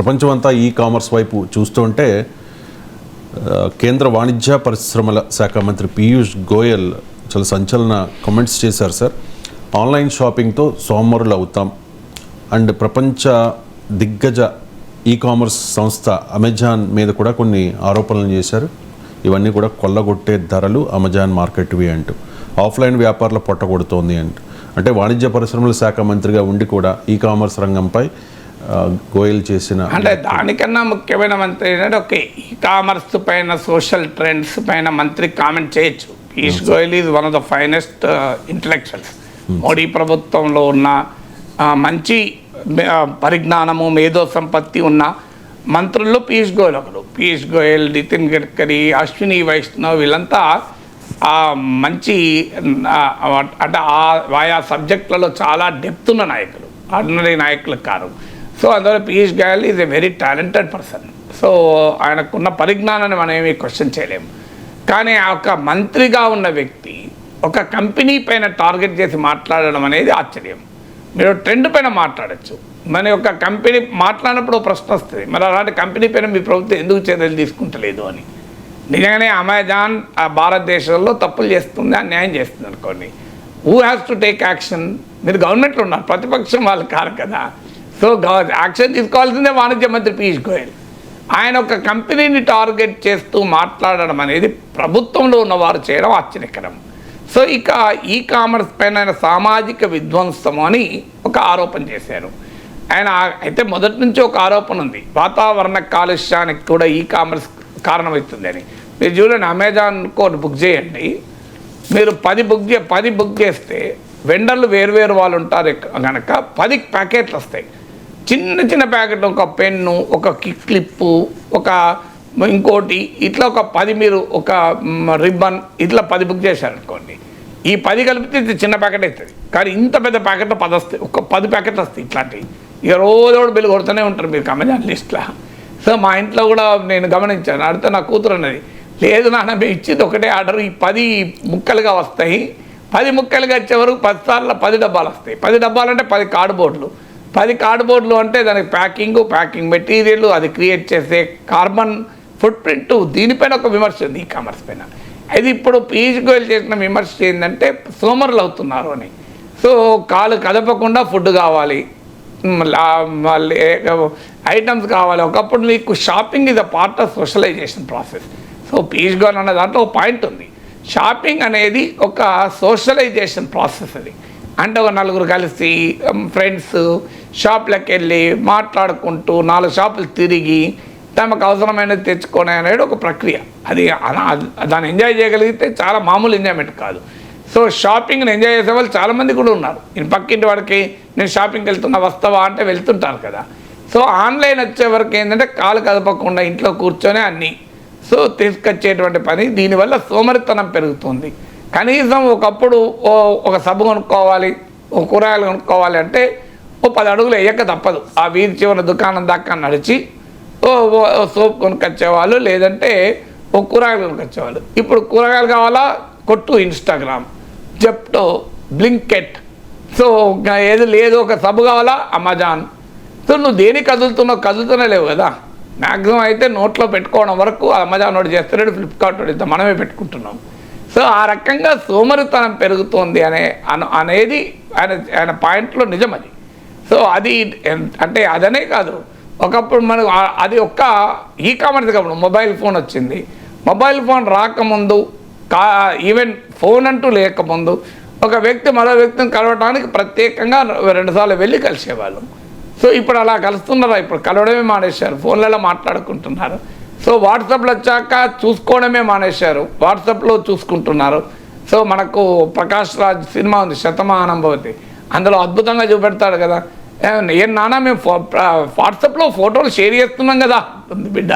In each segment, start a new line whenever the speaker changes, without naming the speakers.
ప్రపంచమంతా e commerce వైపు చూస్తుంటే కేంద్ర వాణిజ్య పరిశ్రమల శాఖ మంత్రి పీయూష్ గోయల్ చాలా సంచలన కామెంట్స్ చేశారు సార్. ఆన్లైన్ షాపింగ్తో సోమరులు అవుతాం అండ్ ప్రపంచ దిగ్గజ ఈ కామర్స్ సంస్థ అమెజాన్ మీద కూడా కొన్ని ఆరోపణలు చేశారు. ఇవన్నీ కూడా కొల్లగొట్టే ధరలు అమెజాన్ మార్కెట్వి అంటూ ఆఫ్లైన్ వ్యాపారాలు పొట్టగొడుతోంది అంటూ. అంటే వాణిజ్య పరిశ్రమల శాఖ మంత్రిగా ఉండి కూడా ఈ కామర్స్ రంగంపై గోయల్ చేసిన
అంటే దానికన్నా ముఖ్యమైన మంత్రి ఏంటంటే ఓకే ఈ కామర్స్ పైన సోషల్ ట్రెండ్స్ పైన మంత్రి కామెంట్ చేయొచ్చు. Piyush Goyal is one of the finest intellectuals. Modi ప్రభుత్వంలో ఉన్న మంచి పరిజ్ఞానము మేధో సంపత్తి ఉన్న మంత్రుల్లో పీయూష్ గోయల్ ఒకడు. పీయూష్ గోయల్, నితిన్ గడ్కరీ, అశ్విని వైష్ణవ్ వీళ్ళంతా మంచి అంటే ఆయా సబ్జెక్టులలో చాలా డెప్త్ ఉన్న నాయకులు, ఆర్డినరీ నాయకులు కాదు. సో అందువల్ల Piyush Goyal is a very talented person. So ఆయనకున్న పరిజ్ఞానాన్ని మనం ఏమీ క్వశ్చన్ చేయలేము. కానీ ఒక మంత్రిగా ఉన్న వ్యక్తి ఒక కంపెనీ పైన టార్గెట్ చేసి మాట్లాడడం అనేది ఆశ్చర్యం. మీరు ట్రెండ్ పైన మాట్లాడచ్చు, మన యొక్క కంపెనీ మాట్లాడినప్పుడు ప్రశ్న వస్తుంది, మరి అలాంటి కంపెనీ పైన మీ ప్రభుత్వం ఎందుకు చర్యలు తీసుకుంటలేదు అని. నిజంగానే అమెజాన్ భారతదేశంలో తప్పులు చేస్తుంది, అన్యాయం చేస్తుంది అనుకోండి, who has to take action? మీరు గవర్నమెంట్లో ఉన్నారు, ప్రతిపక్షం వాళ్ళు కారు కదా. సో యాక్షన్ తీసుకోవాల్సిందే వాణిజ్య మంత్రి పీయూష్ గోయల్. ఆయన ఒక కంపెనీని టార్గెట్ చేస్తూ మాట్లాడడం అనేది ప్రభుత్వంలో ఉన్నవారు చేయడం ఆశ్చర్యకరం. సో ఇక ఈ కామర్స్ పైన ఆయన సామాజిక విధ్వంసము అని ఒక ఆరోపణ చేశారు ఆయన. అయితే మొదటి నుంచి ఒక ఆరోపణ ఉంది, వాతావరణ కాలుష్యానికి కూడా ఈ కామర్స్ కారణమవుతుందని. మీరు చూడండి, అమెజాన్ కోడ్ బుక్ చేయండి, మీరు 10 బుక్ చేస్తే వెండర్లు వేరు వాళ్ళు ఉంటారు కనుక 10 ప్యాకెట్లు వస్తాయి. చిన్న చిన్న ప్యాకెట్లు, ఒక పెన్ను, ఒక క్లిప్పు, ఒక ఇంకోటి, ఇట్లా ఒక 10 మీరు ఒక రిబ్బన్ ఇట్లా 10 బుక్ చేశారనుకోండి, ఈ 10 కలిపితే ఇది చిన్న ప్యాకెట్ అవుతుంది. కానీ ఇంత పెద్ద ప్యాకెట్లో 10 వస్తాయి, ఒక 10 ప్యాకెట్లు వస్తాయి ఇట్లాంటివి. ఇక రోజు బిల్లు కొడుతూనే ఉంటారు మీరు అమెజాన్ లిస్ట్లో. సో మా ఇంట్లో కూడా నేను గమనించాను, అడిగితే నా కూతురు అన్నది, లేదు నాన్న మేము ఇచ్చింది ఒకటే ఆర్డర్, ఈ 10 ముక్కలుగా వస్తాయి, 10 ముక్కలుగా వచ్చేవరకు 10 సార్లు 10 డబ్బాలు వస్తాయి. 10 డబ్బాలు అంటే 10 కార్డ్బోర్డులు, 10 కార్డ్బోర్డులు అంటే దానికి ప్యాకింగ్ మెటీరియల్, అది క్రియేట్ చేసే కార్బన్ ఫుట్ ప్రింట్, దీనిపైన ఒక విమర్శ ఉంది ఈ కామర్స్ పైన. అది ఇప్పుడు పీయూష్ గోయల్ చేసిన విమర్శ ఏంటంటే సోమరులు అవుతున్నారు అని. సో కాలు కదపకుండా ఫుడ్ కావాలి, ఐటమ్స్ కావాలి. ఒకప్పుడు నీకు shopping is a part of socialisation process. So Piyush Goyal అనే దాంట్లో ఒక పాయింట్ ఉంది, షాపింగ్ అనేది ఒక సోషలైజేషన్ ప్రాసెస్. అది అంటే ఒక నలుగురు కలిసి ఫ్రెండ్స్ షాప్లకు వెళ్ళి మాట్లాడుకుంటూ 4 షాపులు తిరిగి తమకు అవసరమైనది తెచ్చుకొని అనేది ఒక ప్రక్రియ. అది దాన్ని ఎంజాయ్ చేయగలిగితే చాలా మామూలు ఎంజాయ్మెంట్ కాదు. సో షాపింగ్ని ఎంజాయ్ చేసే వాళ్ళు చాలామంది కూడా ఉన్నారు. నేను పక్కింటి వాడికి నేను షాపింగ్కి వెళ్తున్నా వస్తావా అంటే వెళ్తుంటారు కదా. సో ఆన్లైన్ వచ్చే వరకు ఏంటంటే కాలు కదపకుండా ఇంట్లో కూర్చొని అన్నీ సో తీసుకొచ్చేటువంటి పని. దీనివల్ల సోమరితనం పెరుగుతుంది. కనీసం ఒకప్పుడు ఒక సబ్బు కొనుక్కోవాలి, ఒక కూరగాయలు కొనుక్కోవాలి అంటే 10 అడుగులు వేయక తప్పదు. ఆ వీధి చివరి దుకాణం దాకా నడిచి సోప్ కొనుక్కొచ్చేవాళ్ళు, లేదంటే ఒక కూరగాయలు కొనుక్కొచ్చేవాళ్ళు. ఇప్పుడు కూరగాయలు కావాలా, కొట్టు ఇన్స్టాగ్రామ్, జెప్టో, బ్లింకెట్. సో ఏది లేదు, ఒక సబ్బు కావాలా అమెజాన్. సో నువ్వు దేనికి కదులుతూనే లేవు కదా. మ్యాక్సిమం అయితే నోట్లో పెట్టుకోవడం వరకు అమెజాన్ వాడు చేస్తున్నాడు, ఫ్లిప్కార్ట్ వాడు మనమే పెట్టుకుంటున్నాం. సో ఆ రకంగా సోమరితనం పెరుగుతోంది అనేది ఆయన పాయింట్లో నిజం అది. సో అది అంటే అదనే కాదు, ఒకప్పుడు మనకు అది ఒక్క ఈ కామర్స్ కాదు, మొబైల్ ఫోన్ వచ్చింది. మొబైల్ ఫోన్ రాకముందు ఈవెన్ ఫోన్ అంటూ లేకముందు ఒక వ్యక్తి మరో వ్యక్తిని కలవడానికి ప్రత్యేకంగా 2 సార్లు వెళ్ళి కలిసేవాళ్ళు. సో ఇప్పుడు అలా కలుస్తున్నారా? ఇప్పుడు కలవడమే మానేశారు, ఫోన్లలో మాట్లాడుకుంటున్నారు. సో వాట్సాప్లో వచ్చాక చూసుకోవడమే మానేశారు, వాట్సాప్లో చూసుకుంటున్నారు. సో మనకు ప్రకాష్ రాజ్ సినిమా ఉంది శతమానం భవతి, అందులో అద్భుతంగా చూపెడతాడు కదా, ఏం నాన్న మేము వాట్సాప్లో ఫోటోలు షేర్ చేస్తున్నాం కదా ఉంది బిడ్డ.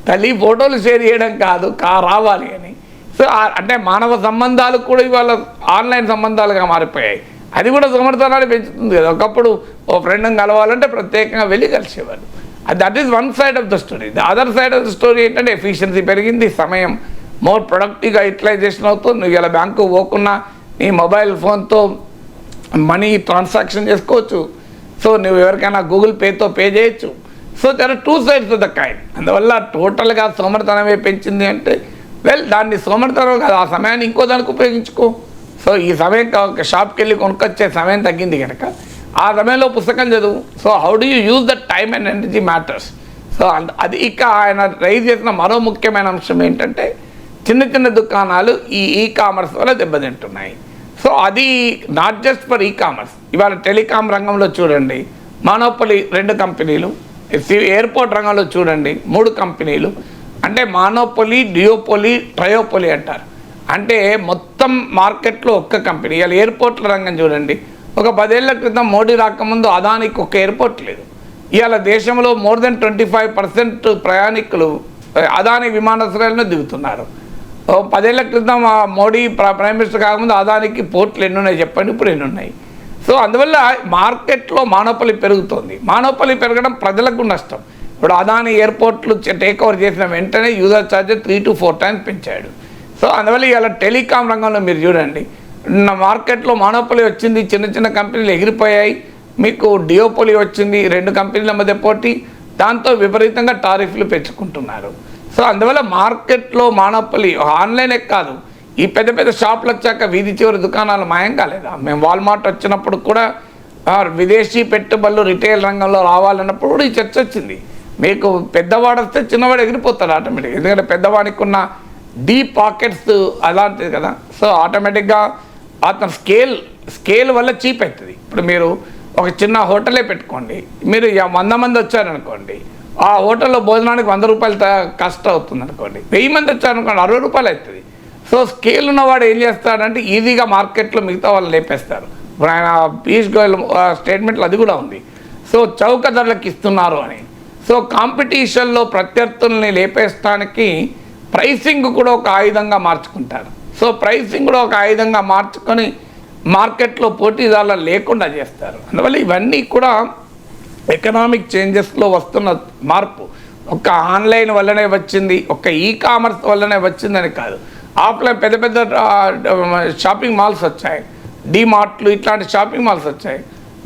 తల్లి ఫోటోలు షేర్ చేయడం కాదు, రావాలి అని. సో అంటే మానవ సంబంధాలు కూడా ఇవాళ ఆన్లైన్ సంబంధాలుగా మారిపోయాయి. అది కూడా సమర్థనాన్ని పెంచుతుంది కదా. ఒకప్పుడు ఓ ఫ్రెండ్ని కలవాలంటే ప్రత్యేకంగా వెళ్ళి కలిసేవాళ్ళు. That is one side of the story. The other side of the story ఏంటంటే ఎఫిషియన్సీ పెరిగింది, సమయం మోర్ ప్రొడక్టివ్గా యూటిలైజేషన్ అవుతుంది. నువ్వు ఇలా బ్యాంకు పోకున్నా నీ మొబైల్ ఫోన్తో మనీ ట్రాన్సాక్షన్ చేసుకోవచ్చు. సో నువ్వు ఎవరికైనా గూగుల్ పేతో పే చేయొచ్చు. So there are two sides of the coin. అందువల్ల టోటల్గా సోమరితనమే పెంచింది అంటే దాన్ని సోమరితనం కాదు, ఆ సమయాన్ని ఇంకో దానికి ఉపయోగించుకో. సో ఈ సమయం ఒక షాప్కి వెళ్ళి కొనుక్కొచ్చే సమయం తగ్గింది కనుక ఆ సమయంలో పుస్తకం చదువు. So how do you use the time and energy matters. So అది ఇక ఆయన రైజ్ చేసిన మరో ముఖ్యమైన అంశం ఏంటంటే చిన్న చిన్న దుకాణాలు ఈ కామర్స్ వల్ల దెబ్బతింటున్నాయి. సో అది not just for e commerce. ఇవాళ టెలికాం రంగంలో చూడండి మానోపలి 2 కంపెనీలు, ఎయిర్పోర్ట్ రంగంలో చూడండి 3 కంపెనీలు. అంటే మానోపలి, డియోపొలి, ట్రయోపొలి అంటారు. అంటే మొత్తం మార్కెట్లో ఒక్క కంపెనీ. ఇవాళ ఎయిర్పోర్ట్ల రంగం చూడండి, ఒక 10 ఏళ్ల క్రితం మోడీ రాకముందు అదానికి ఒక్క ఎయిర్పోర్ట్ లేదు. ఇవాళ దేశంలో మోర్ దెన్ 25% ప్రయాణికులు అదాని విమానాశ్రయాలను దిగుతున్నారు. 10 ఏళ్ల క్రితం మోడీ ప్రైమ్ మినిస్టర్ కాకముందు అదానికి పోర్ట్లు ఎన్ని ఉన్నాయి చెప్పండి, ఇప్పుడు ఎన్ని ఉన్నాయి. సో అందువల్ల మార్కెట్లో మానోపలి పెరుగుతోంది. మానోపలి పెరగడం ప్రజలకు నష్టం. ఇప్పుడు అదాని ఎయిర్పోర్ట్లు టేక్ ఓవర్ చేసిన వెంటనే యూజర్ ఛార్జెస్ 3 to 4 times పెంచాడు. సో అందువల్ల ఇవాళ టెలికాం రంగంలో మీరు చూడండి మార్కెట్లో మానోపలి వచ్చింది, చిన్న చిన్న కంపెనీలు ఎగిరిపోయాయి. మీకు డియోపొలి వచ్చింది, 2 కంపెనీల మధ్య పోటీ, దాంతో విపరీతంగా టారిఫ్లు పెంచుకుంటున్నారు. సో అందువల్ల మార్కెట్లో మానోపలి ఆన్లైనే కాదు, ఈ పెద్ద పెద్ద షాపులు వచ్చాక వీధి చివరి దుకాణాలు మాయం కాలేదా? మేము వాల్మార్ట్ వచ్చినప్పుడు కూడా విదేశీ పెట్టుబడులు రిటైల్ రంగంలో రావాలన్నప్పుడు కూడా ఈ చర్చ వచ్చింది. మీకు పెద్దవాడు వస్తే చిన్నవాడు ఎగిరిపోతాడు ఆటోమేటిక్గా, ఎందుకంటే పెద్దవాడికి ఉన్న డీప్ పాకెట్స్ అలాంటిది కదా. సో ఆటోమేటిక్గా అతను స్కేల్ వల్ల చీప్ అవుతుంది. ఇప్పుడు మీరు ఒక చిన్న హోటలే పెట్టుకోండి, మీరు 100 మంది వచ్చారనుకోండి, ఆ హోటల్లో భోజనానికి 100 రూపాయలు కష్టం అవుతుంది అనుకోండి. 1000 మంది వచ్చారనుకోండి 60 రూపాయలు అవుతుంది. సో స్కేల్ ఉన్నవాడు ఏం చేస్తాడంటే ఈజీగా మార్కెట్లో మిగతా వాళ్ళు లేపేస్తారు. ఇప్పుడు ఆయన పీయూష్ గోయల్ స్టేట్మెంట్లో అది కూడా ఉంది. సో చౌక ధరలకు ఇస్తున్నారు అని. సో కాంపిటీషన్లో ప్రత్యర్థుల్ని లేపేయడానికి ప్రైసింగ్ కూడా ఒక ఆయుధంగా మార్చుకుంటారు. సో ప్రైసింగ్ కూడా ఒక ఆయుధంగా మార్చుకొని మార్కెట్లో పోటీదారులు లేకుండా చేస్తారు. అందువల్ల ఇవన్నీ కూడా ఎకనామిక్ చేంజెస్లో వస్తున్న మార్పు. ఒక్క ఆన్లైన్ వల్లనే వచ్చింది, ఒక్క ఈ కామర్స్ వల్లనే వచ్చిందని కాదు. ఆఫ్లైన్ పెద్ద పెద్ద షాపింగ్ మాల్స్ వచ్చాయి, డీమార్ట్లు ఇట్లాంటి షాపింగ్ మాల్స్ వచ్చాయి.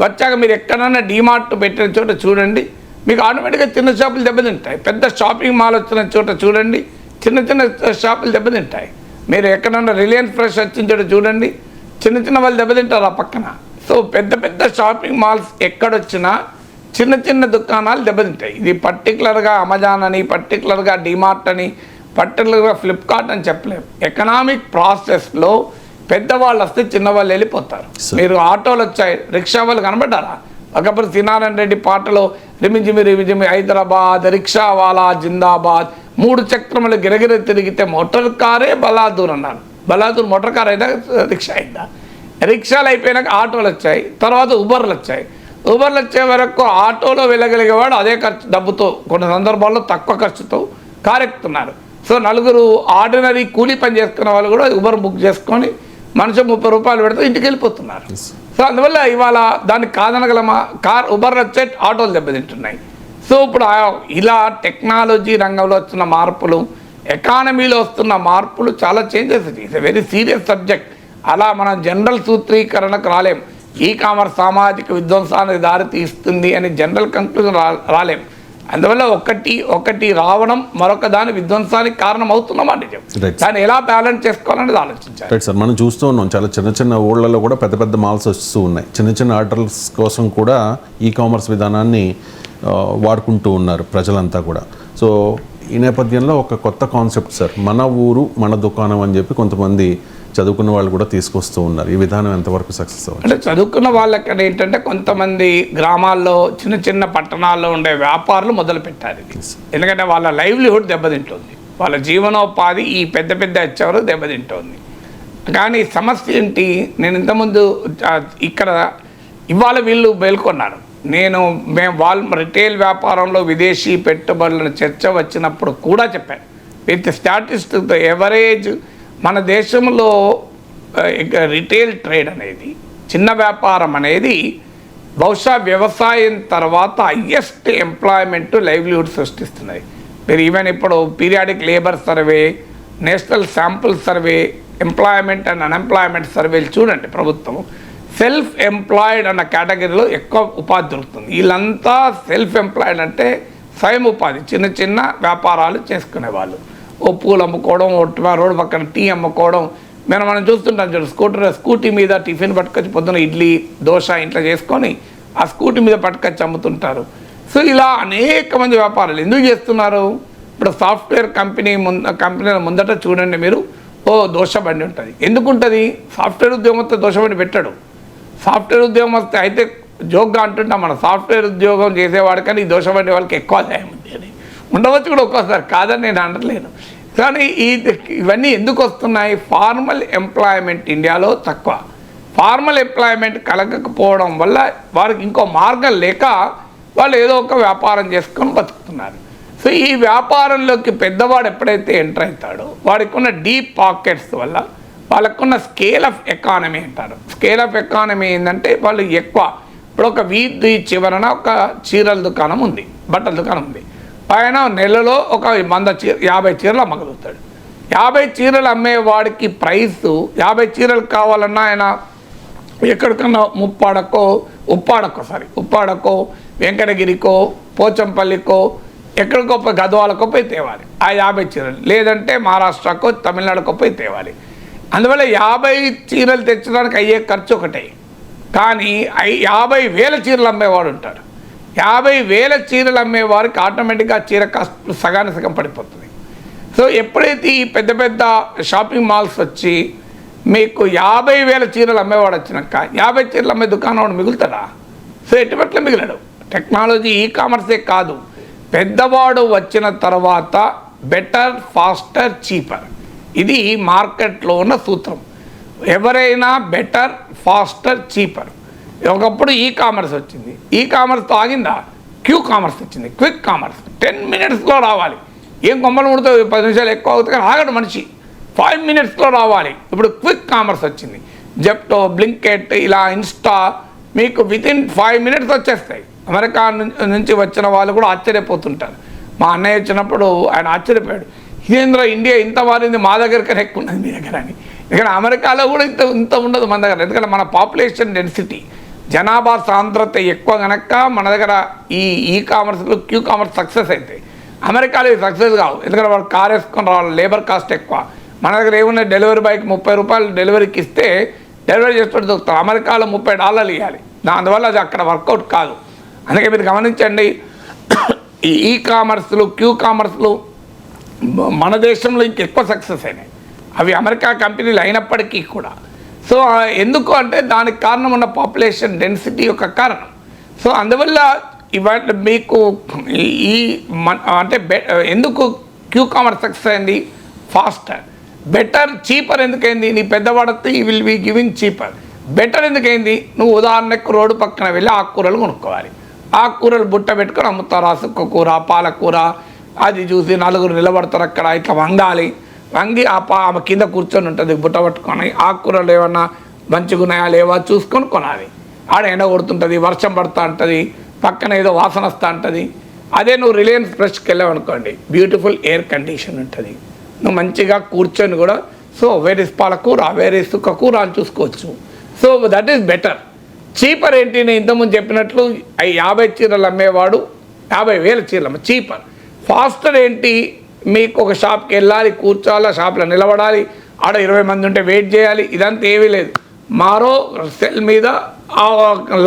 వచ్చాక మీరు ఎక్కడైనా డీమార్ట్ పెట్టిన చోట చూడండి, మీకు ఆటోమేటిక్గా చిన్న షాపులు దెబ్బతింటాయి. పెద్ద షాపింగ్ మాల్ వచ్చిన చోట చూడండి, చిన్న చిన్న షాపులు దెబ్బతింటాయి. మీరు ఎక్కడన్నా రిలయన్స్ ఫ్రెష్ వచ్చిన చోట చూడండి, చిన్న చిన్న వాళ్ళు దెబ్బతింటారు ఆ పక్కన. సో పెద్ద పెద్ద షాపింగ్ మాల్స్ ఎక్కడొచ్చినా చిన్న చిన్న దుకాణాలు దెబ్బతింటాయి. ఇది పర్టికులర్గా అమెజాన్ అని, పర్టికులర్గా డీమార్ట్ అని, పర్టికులర్గా ఫ్లిప్కార్ట్ అని చెప్పలేము. ఎకనామిక్ ప్రాసెస్లో పెద్దవాళ్ళు వస్తే చిన్నవాళ్ళు వెళ్ళిపోతారు. మీరు ఆటోలు వచ్చాయి, రిక్షా వాళ్ళు కనబడ్డారా? ఒకప్పుడు సీనారాయణ రెడ్డి పాటలో రిమిజిమి రిమిజిమి హైదరాబాద్ రిక్షావాలా జిందాబాద్, 3 చక్రములు గిరగిర తిరిగితే మోటార్ కారే బలాదూర్ అన్నారు. బలాదూర్ మోటార్ కార్ అయినా రిక్షా అయిందా? రిక్షాలు అయిపోయినాక ఆటోలు వచ్చాయి, తర్వాత ఉబర్లు వచ్చాయి. ఉబర్లు వచ్చే వరకు ఆటోలో వెళ్ళగలిగేవాడు అదే డబ్బుతో కొన్ని సందర్భాల్లో తక్కువ ఖర్చుతో కారు ఎక్కుతున్నారు. సో 4 ఆర్డినరీ కూలీ పని చేసుకున్న వాళ్ళు కూడా ఉబర్ బుక్ చేసుకొని మనిషి 30 రూపాయలు పెడితే ఇంటికి వెళ్ళిపోతున్నారు. సో అందువల్ల ఇవాళ దాన్ని కాదనగలమా? ఉబర్ వచ్చే ఆటోలు దెబ్బతింటున్నాయి. సో ఇప్పుడు ఇలా టెక్నాలజీ రంగంలో వస్తున్న మార్పులు, ఎకానమీలో వస్తున్న మార్పులు చాలా changes. It's a very serious subject. అలా మనం జనరల్ సూత్రీకరణకు రాలేం. ఈ కామర్స్ సామాజిక విధ్వంసానికి దారి తీస్తుంది అని జనరల్ కంక్లూజన్ రాలేం. అందువల్ల ఒకటి రావడం మరొక దాని విధ్వంసానికి కారణం అవుతున్నమాట నిజం. దాన్ని ఎలా బ్యాలెన్స్ చేసుకోవాలనేది ఆలోచించాలి.
రైట్ సార్, మనం చూస్తూ ఉన్నాం చాలా చిన్న చిన్న ఊళ్ళలో కూడా పెద్ద పెద్ద మాల్స్ వస్తూ ఉన్నాయి. చిన్న చిన్న ఆర్డర్స్ కోసం కూడా ఈ కామర్స్ విధానాన్ని వాడుకుంటూ ఉన్నారు ప్రజలంతా కూడా. సో ఈ నేపథ్యంలో ఒక కొత్త కాన్సెప్ట్ సార్, మన ఊరు మన దుకాణం అని చెప్పి కొంతమంది చదువుకున్న వాళ్ళు కూడా తీసుకొస్తూ ఉన్నారు. ఈ విధానం ఎంతవరకు సక్సెస్ అవ్వాలి?
అంటే చదువుకున్న వాళ్ళకి ఏంటంటే కొంతమంది గ్రామాల్లో చిన్న చిన్న పట్టణాల్లో ఉండే వ్యాపారులు మొదలు పెట్టారు. ఎందుకంటే వాళ్ళ లైవ్లీహుడ్ దెబ్బతింటుంది, వాళ్ళ జీవనోపాధి ఈ పెద్ద పెద్ద వచ్చేవారు దెబ్బతింటుంది. కానీ సమస్య ఏంటి? నేను ఇంతకుముందు ఇక్కడ ఇవాళ వీళ్ళు మేల్కొన్నారు. మేము రిటైల్ వ్యాపారంలో విదేశీ పెట్టుబడుల చర్చ వచ్చినప్పుడు కూడా చెప్పాను, విత్ స్టాటిస్టిక్స్ ఎవరేజ్ మన దేశంలో రిటైల్ ట్రేడ్ అనేది, చిన్న వ్యాపారం అనేది బహుశా వ్యవసాయం తర్వాత హైయెస్ట్ ఎంప్లాయ్మెంట్ లైవ్లీహుడ్ సృష్టిస్తున్నాయి. మీరు ఈవెన్ ఇప్పుడు periodic labour survey, national sample survey, employment and unemployment సర్వేలు చూడండి. ప్రభుత్వం సెల్ఫ్ ఎంప్లాయిడ్ అన్న కేటగిరీలో ఎక్కువ ఉపాధి దొరుకుతుంది. వీళ్ళంతా సెల్ఫ్ ఎంప్లాయిడ్ అంటే స్వయం ఉపాధి, చిన్న చిన్న వ్యాపారాలు చేసుకునేవాళ్ళు. ఓ పూలు అమ్ముకోవడం, ఓ రోడ్డు పక్కన టీ అమ్ముకోవడం. మనం చూస్తుంటాం చూడు, స్కూటీ మీద టిఫిన్ పట్టుకొచ్చి పొద్దున ఇడ్లీ దోశ ఇంట్లో చేసుకొని ఆ స్కూటీ మీద పట్టుకొచ్చి అమ్ముతుంటారు. సో ఇలా అనేక మంది వ్యాపారాలు ఎందుకు చేస్తున్నారు? ఇప్పుడు సాఫ్ట్వేర్ కంపెనీల ముందట చూడండి మీరు, ఓ దోశ బండి ఉంటుంది. ఎందుకు ఉంటుంది? సాఫ్ట్వేర్ ఉద్యోగంతో దోశ బండి పెట్టాడు. సాఫ్ట్వేర్ ఉద్యోగం వస్తే అయితే జోక్గా అంటుంటాం, మన సాఫ్ట్వేర్ ఉద్యోగం చేసేవాడు కానీ ఈ దోశ బండి వాళ్ళకి ఎక్కువ ఆదాయం ఉంది అని. ఉండవచ్చు కూడా ఒక్కోసారి, కాదని నేను అనట్లేను. కానీ ఇవన్నీ ఎందుకు వస్తున్నాయి? ఫార్మల్ ఎంప్లాయ్మెంట్ ఇండియాలో తక్కువ. ఫార్మల్ ఎంప్లాయ్మెంట్ కలగకపోవడం వల్ల వారికి ఇంకో మార్గం లేక వాళ్ళు ఏదో ఒక వ్యాపారం చేసుకొని బతుకుతున్నారు. సో ఈ వ్యాపారంలోకి పెద్దవాడు ఎప్పుడైతే ఎంటర్ అవుతాడో వాడికి ఉన్న డీప్ పాకెట్స్ వల్ల వాళ్ళకున్న స్కేల్ ఆఫ్ ఎకానమీ అంటారు. స్కేల్ ఆఫ్ ఎకానమీ ఏంటంటే వాళ్ళు ఎక్కువ, ఇప్పుడు ఒక వీధి చివరన ఒక చీరల దుకాణం ఉంది, బట్టల దుకాణం ఉంది. పైన నెలలో ఒక 50 చీరలు అమ్మగలుగుతాడు. 50 చీరలు అమ్మేవాడికి ప్రైస్ 50 చీరలు కావాలన్నా ఆయన ఎక్కడికన్నా ఉప్పాడకో వెంకటగిరికో పోచంపల్లికో ఎక్కడికో పోయి గద్వాలకో పోయి తేవాలి ఆ 50 చీరలు, లేదంటే మహారాష్ట్రకో తమిళనాడుకో పోయి తేవాలి. అందువల్ల 50 చీరలు తెచ్చడానికి అయ్యే ఖర్చు ఒకటే. కానీ 50,000 చీరలు అమ్మేవాడు ఉంటాడు. 50,000 చీరలు అమ్మేవారికి ఆటోమేటిక్గా చీర కాస్ట్ సగం పడిపోతుంది. సో ఎప్పుడైతే ఈ పెద్ద పెద్ద షాపింగ్ మాల్స్ వచ్చి మీకు 50,000 చీరలు అమ్మేవాడు వచ్చినాక 50 చీరలు అమ్మే దుకాణం వాడు మిగులుతాడా? సో ఎటుపట్ల మిగిలాడు. టెక్నాలజీ కామర్సే కాదు, పెద్దవాడు వచ్చిన తర్వాత బెటర్, ఫాస్టర్, చీపర్, ఇది మార్కెట్లో ఉన్న సూత్రం. ఎవరైనా బెటర్, ఫాస్టర్, చీపర్. ఒకప్పుడు కామర్స్ వచ్చింది, కామర్స్తో ఆగిందా? క్యూ కామర్స్ వచ్చింది, క్విక్ కామర్స్. 10 minutesలో రావాలి. ఏం కొమ్మలు ముడితే 10 నిమిషాలు ఎక్కువ అవుతుంది కానీ ఆగడు మనిషి, 5 minutesలో రావాలి. ఇప్పుడు క్విక్ కామర్స్ వచ్చింది. జెప్టో, బ్లింకెట్, ఇలా ఇన్స్టా మీకు వితిన్ 5 minutes వచ్చేస్తాయి. అమెరికా నుంచి వచ్చిన వాళ్ళు కూడా ఆశ్చర్యపోతుంటారు. మా అన్నయ్య వచ్చినప్పుడు ఆయన ఆశ్చర్యపోయాడు, ఇదేంద్ర ఇండియా ఇంత మారింది, మా దగ్గర ఎక్కువ ఉన్నది మీ దగ్గర అని. ఇక్కడ అమెరికాలో కూడా ఇంత ఉండదు మన దగ్గర. ఎందుకంటే మన పాపులేషన్ డెన్సిటీ, జనాభా సాంద్రత ఎక్కువ కనుక మన దగ్గర ఈ కామర్స్లో క్యూ కామర్స్ సక్సెస్ అవుతాయి. అమెరికాలో ఇది సక్సెస్ కావు, ఎందుకంటే వాడు కార్ వేసుకొని రావాలి, లేబర్ కాస్ట్ ఎక్కువ. మన దగ్గర ఏమున్నా డెలివరీ బాయ్కి 30 రూపాయలు డెలివరీకి ఇస్తే డెలివరీ చేస్తూ దొరుకుతాం. అమెరికాలో $30 ఇవ్వాలి. అందువల్ల అది అక్కడ వర్కౌట్ కాదు. అందుకే మీరు గమనించండి, ఈ కామర్స్లు, క్యూ కామర్స్లు మన దేశంలో ఇంకెక్కువ సక్సెస్ అయినాయి. అవి అమెరికా కంపెనీలు అయినప్పటికీ కూడా. సో ఎందుకు అంటే దానికి కారణం ఉన్న పాపులేషన్ డెన్సిటీ యొక్క కారణం. సో అందువల్ల ఇవాళ మీకు అంటే ఎందుకు క్యూ కామర్స్ సక్సెస్ అయింది? ఫాస్టర్, బెటర్, చీపర్ ఎందుకైంది? నీ పెద్దవాడితే ఈ will be giving cheaper. Better ఎందుకైంది? నువ్వు ఉదాహరణకు రోడ్డు పక్కన వెళ్ళి ఆకుకూరలు కొనుక్కోవాలి. ఆకుకూరలు బుట్ట పెట్టుకొని అమ్ముతారు. ఆసుకూర, పాలకూర, అది చూసి నలుగురు నిలబడతారు అక్కడ. ఇట్లా వంగి ఆమె కింద కూర్చొని ఉంటుంది బుట్ట పట్టుకొని. ఆకుకూరలు ఏమన్నా మంచిగా ఉన్నాయా లేవా చూసుకొని కొనాలి. ఆడ ఎండ కొడుతుంటుంది, వర్షం పడుతూ ఉంటుంది, పక్కన ఏదో వాసన వస్తూ ఉంటుంది. అదే నువ్వు రిలయన్స్ ఫ్రెష్కి వెళ్ళావనుకోండి, బ్యూటిఫుల్ ఎయిర్ కండిషన్ ఉంటుంది, నువ్వు మంచిగా కూర్చొని కూడా సో వేరే పాలకూర, వేరే సుక్కకూర అని చూసుకోవచ్చు. So that is better. Cheaper ఏంటి? నేను ఇంతకుముందు చెప్పినట్లు 50 చీరలు అమ్మేవాడు 50,000 చీరలు చీపర్. ఫాస్టర్ ఏంటి? మీకు ఒక షాప్కి వెళ్ళాలి, కూర్చోాలి, షాప్లో నిలబడాలి, ఆడ 20 మంది ఉంటే వెయిట్ చేయాలి. ఇదంతా ఏమీ లేదు. మారో సెల్ మీద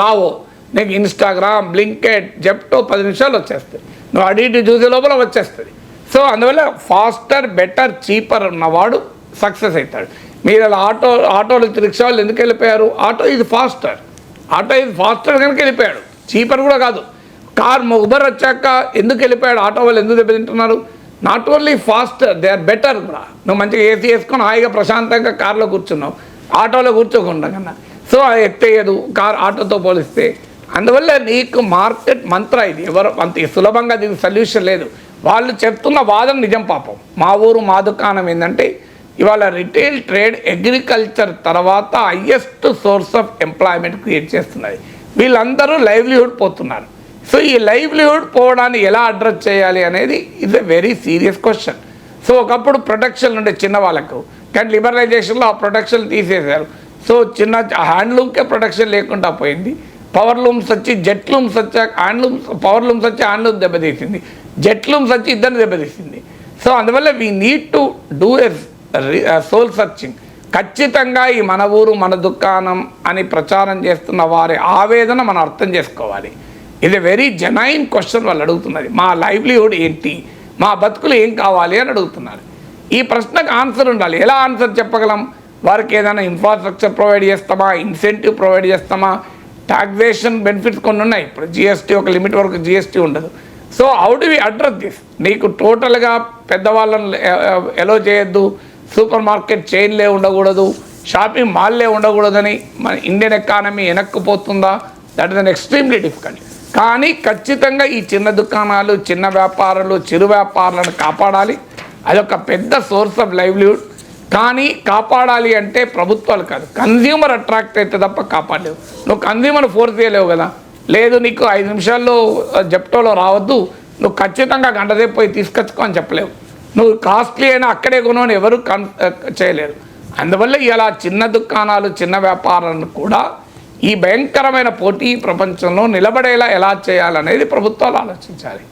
లావో, నీకు ఇన్స్టాగ్రామ్, బ్లింకెట్, జెప్టో 10 నిమిషాలు వచ్చేస్తాయి. నువ్వు అటు ఇటు చూసే లోపల వచ్చేస్తుంది. సో అందువల్ల ఫాస్టర్, బెటర్, చీపర్ ఉన్నవాడు సక్సెస్ అవుతాడు. మీరు అలా ఆటోలు రిక్షాలు ఎందుకు వెళ్ళిపోయారు? ఆటో ఇది ఫాస్టర్ కనుక వెళ్ళిపోయాడు, చీపర్ కూడా కాదు. ఉబర్ వచ్చాక ఎందుకు వెళ్ళిపోయాడు? ఆటో వాళ్ళు ఎందుకు దెబ్బతింటున్నారు? Not only faster, they are better కూడా. నువ్వు మంచిగా ఏసీ వేసుకొని హాయిగా ప్రశాంతంగా కార్లో కూర్చున్నావు, ఆటోలో కూర్చోకుండా కన్నా. సో అది ఎత్తేయదు ఆటోతో పోలిస్తే. అందువల్ల నీకు మార్కెట్ మంత్ర ఇది. ఎవరు అంత సులభంగా దీనికి సొల్యూషన్ లేదు. వాళ్ళు చెప్తున్న వాదన నిజం. పాపం మా ఊరు మా దుకాణం ఏంటంటే ఇవాళ రిటైల్ ట్రేడ్ అగ్రికల్చర్ తర్వాత highest source of employment create చేస్తున్నది. వీళ్ళందరూ లైవ్లీహుడ్ పోతున్నారు. సో ఈ లైవ్లీహుడ్ పోవడాన్ని ఎలా అడ్రస్ చేయాలి అనేది is a very serious question. So ఒకప్పుడు ప్రొటెక్షన్ ఉండే చిన్న వాళ్ళకు, కానీ లిబరలైజేషన్లో ఆ ప్రొటెక్షన్ తీసేశారు. సో చిన్న హ్యాండ్లూమ్కే ప్రొటెక్షన్ లేకుండా పోయింది. పవర్ లూమ్స్ వచ్చి జెట్ లూమ్స్ వచ్చాక హ్యాండ్లూమ్స్, పవర్ లూమ్స్ వచ్చి హ్యాండ్లూమ్స్ దెబ్బతీసింది, జెట్ లూమ్స్ వచ్చి ఇద్దరిని దెబ్బతీసింది. సో అందువల్ల we need to do a soul searching. ఖచ్చితంగా ఈ మన ఊరు మన దుకాణం అని ప్రచారం చేస్తున్న వారి ఆవేదన మనం అర్థం చేసుకోవాలి. ఇది వెరీ జెనైన్ క్వశ్చన్ వాళ్ళు అడుగుతున్నది. మా లైవ్లీహుడ్ ఏంటి, మా బతుకులు ఏం కావాలి అని అడుగుతున్నారు. ఈ ప్రశ్నకు ఆన్సర్ ఉండాలి. ఎలా ఆన్సర్ చెప్పగలం? వారికి ఏదైనా ఇన్ఫ్రాస్ట్రక్చర్ ప్రొవైడ్ చేస్తామా, ఇన్సెంటివ్ ప్రొవైడ్ చేస్తామా, టాక్సేషన్ బెనిఫిట్స్ కొన్ని ఉన్నాయి. ఇప్పుడు జిఎస్టీ ఒక లిమిట్ వరకు జిఎస్టీ ఉండదు. So how do we address this? నీకు టోటల్గా పెద్దవాళ్ళని ఎలో చేయొద్దు, సూపర్ మార్కెట్ చైన్లే ఉండకూడదు, షాపింగ్ మాల్లే ఉండకూడదని మన ఇండియన్ ఎకానమీ వెనక్కిపోతుందా? That is an extremely difficult. కానీ ఖచ్చితంగా ఈ చిన్న దుకాణాలు, చిన్న వ్యాపారాలు, చిరు వ్యాపారాలను కాపాడాలి. అదొక పెద్ద సోర్స్ ఆఫ్ లైవ్లీహుడ్. కానీ కాపాడాలి అంటే ప్రభుత్వాలు కాదు, కన్జ్యూమర్ అట్రాక్ట్ అయితే తప్ప కాపాడలేవు. నువ్వు కన్జ్యూమర్ ఫోర్స్ చేయలేవు కదా. లేదు నీకు 5 నిమిషాల్లో జెప్టోలో రావద్దు, నువ్వు ఖచ్చితంగా గంట సేపు పోయి తీసుకొచ్చుకో అని చెప్పలేవు. నువ్వు కాస్ట్లీ అయినా అక్కడే కొనుని ఎవరు చేయలేరు. అందువల్ల ఇలా చిన్న దుకాణాలు, చిన్న వ్యాపారాలను కూడా ఈ భయంకరమైన పోటీ ప్రపంచంలో నిలబడేలా ఎలా చేయాలనేది ప్రభుత్వాలు ఆలోచించాలి.